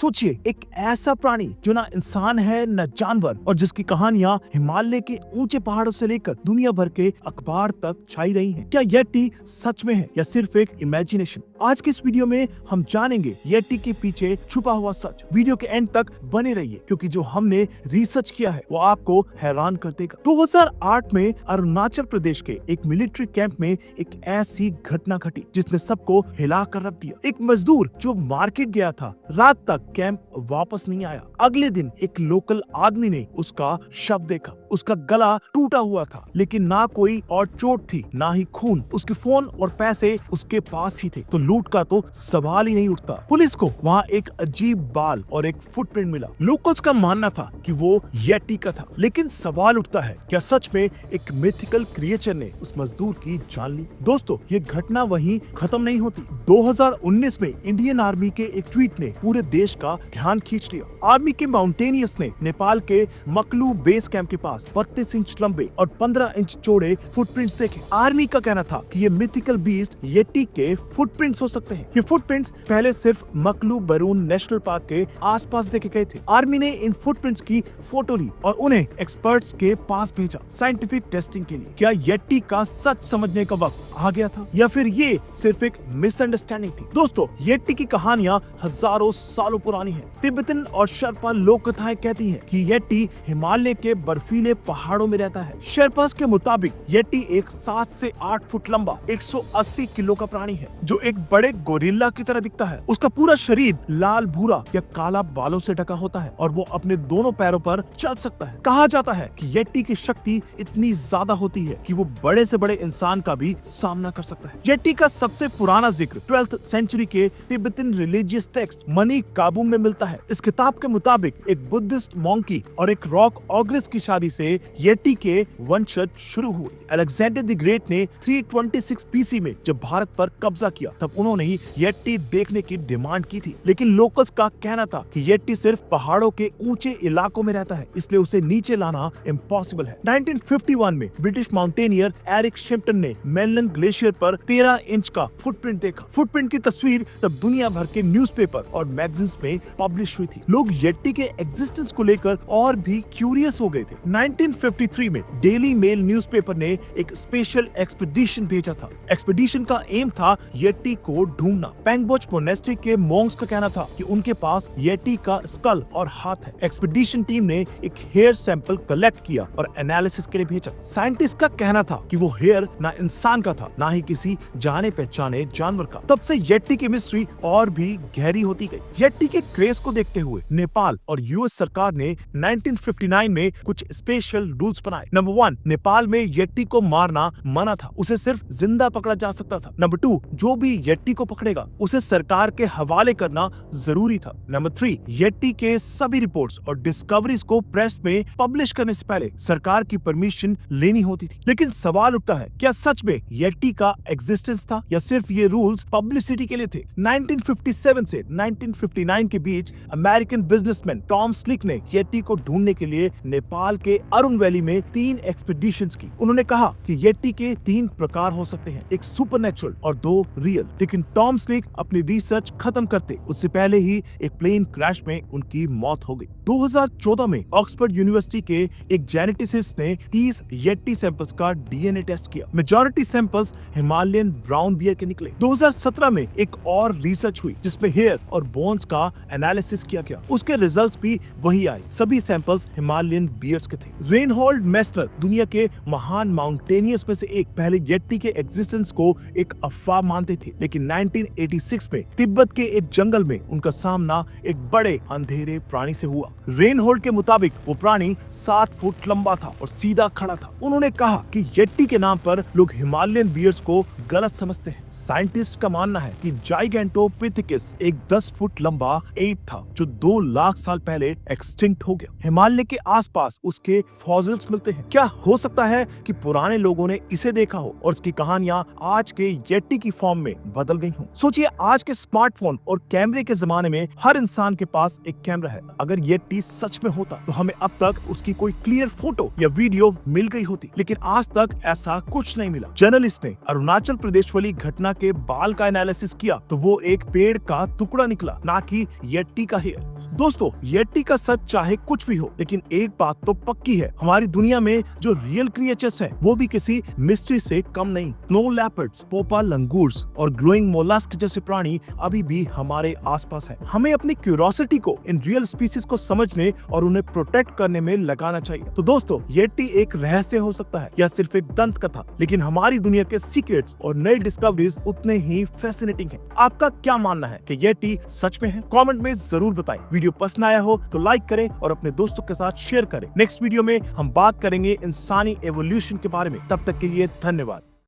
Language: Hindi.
सोचिए, एक ऐसा प्राणी जो ना इंसान है न जानवर, और जिसकी कहानियां हिमालय के ऊंचे पहाड़ों से लेकर दुनिया भर के अखबार तक छाई रही हैं। क्या येटी सच में है या सिर्फ एक इमेजिनेशन? आज के इस वीडियो में हम जानेंगे येटी के पीछे छुपा हुआ सच। वीडियो के एंड तक बने रहिए, क्योंकि जो हमने रिसर्च किया है वो आपको हैरान कर देगा। 2008 में अरुणाचल प्रदेश के एक मिलिट्री कैंप में एक ऐसी घटना घटी जिसने सबको हिला कर रख दिया। एक मजदूर जो मार्केट गया था, रात तक कैंप वापस नहीं आया। अगले दिन एक लोकल आदमी ने उसका शव देखा। उसका गला टूटा हुआ था, लेकिन ना कोई और चोट थी ना ही खून। उसके फोन और पैसे उसके पास ही थे, तो लूट का तो सवाल ही नहीं उठता। पुलिस को वहाँ एक अजीब बाल और एक फुटप्रिंट मिला। लोकल्स का मानना था कि वो येटी का था, लेकिन सवाल उठता है, क्या सच में एक मिथिकल क्रिएचर ने उस मजदूर की जान ली? दोस्तों, ये घटना वहीं खत्म नहीं होती। 2019 में इंडियन आर्मी के एक ट्वीट ने पूरे देश का ध्यान खींच लिया। आर्मी के माउंटेनियर्स ने नेपाल के मकलू बेस कैंप के पास 32 इंच लंबे और 15 इंच चौड़े फुटप्रिंट्स देखे। आर्मी का कहना था कि ये मिथिकल बीस्ट येटी के फुटप्रिंट्स हो सकते हैं। ये फुटप्रिंट्स पहले सिर्फ मकलू बरून नेशनल पार्क के आसपास देखे गए थे। आर्मी ने इन फुटप्रिंट्स की फोटो ली और उन्हें एक्सपर्ट्स के पास भेजा साइंटिफिक टेस्टिंग के लिए। क्या येटी का सच समझने का वक्त आ गया था, या फिर ये सिर्फ एक मिसअंडरस्टैंडिंग थी? दोस्तों, येटी की कहानियां हजारों सालों पुरानी है। तिब्बतन और शर्पा लोक कथाएं कहती है कि येटी हिमालय के बर्फीले पहाड़ों में रहता है। शेरपास के मुताबिक येटी एक 7 से 8 फुट लंबा 180 किलो का प्राणी है, जो एक बड़े गोरिल्ला की तरह दिखता है। उसका पूरा शरीर लाल भूरा या काला बालों से ढका होता है और वो अपने दोनों पैरों पर चल सकता है। कहा जाता है कि येटी की शक्ति इतनी ज्यादा होती है कि वो बड़े से बड़े इंसान का भी सामना कर सकता है। येटी का सबसे पुराना जिक्र 12th सेंचुरी के तिब्बतन रिलीजियस टेक्स्ट मनी काबूम में मिलता है। इस किताब के मुताबिक एक बुद्धिस्ट मॉन्की और एक रॉक ऑग्रेस की शादी से येटी के वंशज शुरू हुए। अलेक्जेंडर द ग्रेट ने 326 BC में जब भारत पर कब्जा किया, तब उन्होंने ही येटी देखने की डिमांड की थी। लेकिन लोकल्स का कहना था कि येटी सिर्फ पहाड़ों के ऊंचे इलाकों में रहता है, इसलिए उसे नीचे लाना इम्पॉसिबल है। 1951 में ब्रिटिश माउंटेनियर एरिक शिम्पटन ने मेनलन ग्लेशियर पर 13 इंच का फुटप्रिंट देखा। फुटप्रिंट की तस्वीर तब दुनिया भर के न्यूज़पेपर और मैगजीन्स में पब्लिश हुई थी। लोग येटी के एग्जिस्टेंस को लेकर और भी क्यूरियस हो गए थे। 1953 में डेली मेल न्यूज़पेपर ने एक स्पेशल एक्सपीडिशन भेजा था। एक्सपीडिशन का एम था येटी को ढूंढना। पेंगबोच मोनेस्ट्री के मॉन्क्स का कहना था कि उनके पास येटी का स्कल और हाथ है। एक्सपीडिशन टीम ने एक हेयर सैंपल कलेक्ट किया और एनालिसिस के लिए भेजा। साइंटिस्ट का कहना था कि वो हेयर ना इंसान का था, ना ही किसी जाने पहचाने जानवर का। तब से येटी की मिस्ट्री और भी गहरी होती गई। येटी के क्रेज को देखते हुए नेपाल और यूएस सरकार ने 1959 में कुछ स्पेशल रूल्स बनाए। नंबर 1, नेपाल में येटी को मारना मना था, उसे सिर्फ जिंदा पकड़ा जा सकता था। नंबर 2, जो भी येटी को पकड़ेगा उसे सरकार के हवाले करना जरूरी था। नंबर 3, येटी के सभी रिपोर्ट्स और डिस्कवरीज को प्रेस में पब्लिश करने से पहले सरकार की परमिशन लेनी होती थी। लेकिन सवाल उठता है, क्या सच में येटी का एग्जिस्टेंस था या सिर्फ ये रूल्स पब्लिसिटी के लिए थे? 1957 से 1959 के बीच अमेरिकन बिजनेसमैन टॉम स्लिक ने येटी को ढूंढने के लिए नेपाल के अरुण वैली में 3 एक्सपीडिशंस की। उन्होंने कहा कि येटी के 3 प्रकार हो सकते हैं, एक सुपरनेचुरल और 2 रियल। लेकिन टॉम स्लिक अपनी रिसर्च खत्म करते उससे पहले ही एक प्लेन क्रैश में उनकी मौत हो गई। 2014 में ऑक्सफोर्ड यूनिवर्सिटी के एक जेनेटिसिस्ट ने 30 येटी सैंपल्स का डीएनए टेस्ट किया। Majority samples Himalayan brown bear के निकले। 2017 में एक और रिसर्च हुई जिसमें हेयर और बोन्स का एनालिसिस किया गया। उसके रिजल्ट्स भी वही आए, सभी सैंपल्स हिमालयन बियर्स के थे। रेनहोल्ड मेस्टर, दुनिया के महान माउंटेनियर्स में से एक, पहले येटी के एग्जिस्टेंस को एक अफवाह मानते थे, लेकिन 1986 में तिब्बत के एक जंगल में उनका सामना एक बड़े अंधेरे प्राणी से हुआ। रेनहोल्ड के मुताबिक वो प्राणी 7 फुट लंबा था और सीधा खड़ा था। उन्होंने कहा कि येटी के नाम पर लोग हिमालयन बियर्स को गलत समझते हैं। साइंटिस्ट का मानना है कि जाइगेंटोपिथेकस एक 10 फुट लंबा एप था जो 2 लाख साल पहले एक्सटिंक्ट हो गया। हिमालय के आसपास उसके फॉसिल्स मिलते हैं। क्या हो सकता है कि पुराने लोगों ने इसे देखा हो और इसकी कहानियां आज के येटी की फॉर्म में बदल गई हों? सोचिए, आज के स्मार्टफोन और कैमरे के जमाने में हर इंसान के पास एक कैमरा है। अगर येटी सच में होता तो हमें अब तक उसकी कोई क्लियर फोटो या वीडियो मिल गई होती, लेकिन आज तक ऐसा कुछ नहीं मिला। जर्नलिस्ट ने अरुणाचल प्रदेश वाली घटना के बाल का एनालिसिस किया तो वो एक पेड़ का टुकड़ा निकला, ना कि येटी का हेयर। दोस्तों, येटी का सच चाहे कुछ भी हो, लेकिन एक बात तो पक्की है, हमारी दुनिया में जो रियल क्रिएचर्स हैं, वो भी किसी मिस्ट्री से कम नहीं। स्नो लेपर्ड्स, पोपा लंगूर्स और ग्लोइंग मोलस्क जैसे प्राणी अभी भी हमारे आसपास हैं। हमें अपनी क्यूरियोसिटी को इन रियल स्पीसीज को समझने और उन्हें प्रोटेक्ट करने में लगाना चाहिए। तो दोस्तों, येटी एक रहस्य हो सकता है या सिर्फ एक दंत कथा, लेकिन हमारी दुनिया के सीक्रेट्स और नई डिस्कवरीज उतने ही फैसिनेटिंग हैं। आपका क्या मानना है कि येटी सच में है? कमेंट में जरूर बताएं। वीडियो पसंद आया हो तो लाइक करें और अपने दोस्तों के साथ शेयर करें। नेक्स्ट वीडियो में हम बात करेंगे इंसानी एवोल्यूशन के बारे में। तब तक के लिए धन्यवाद।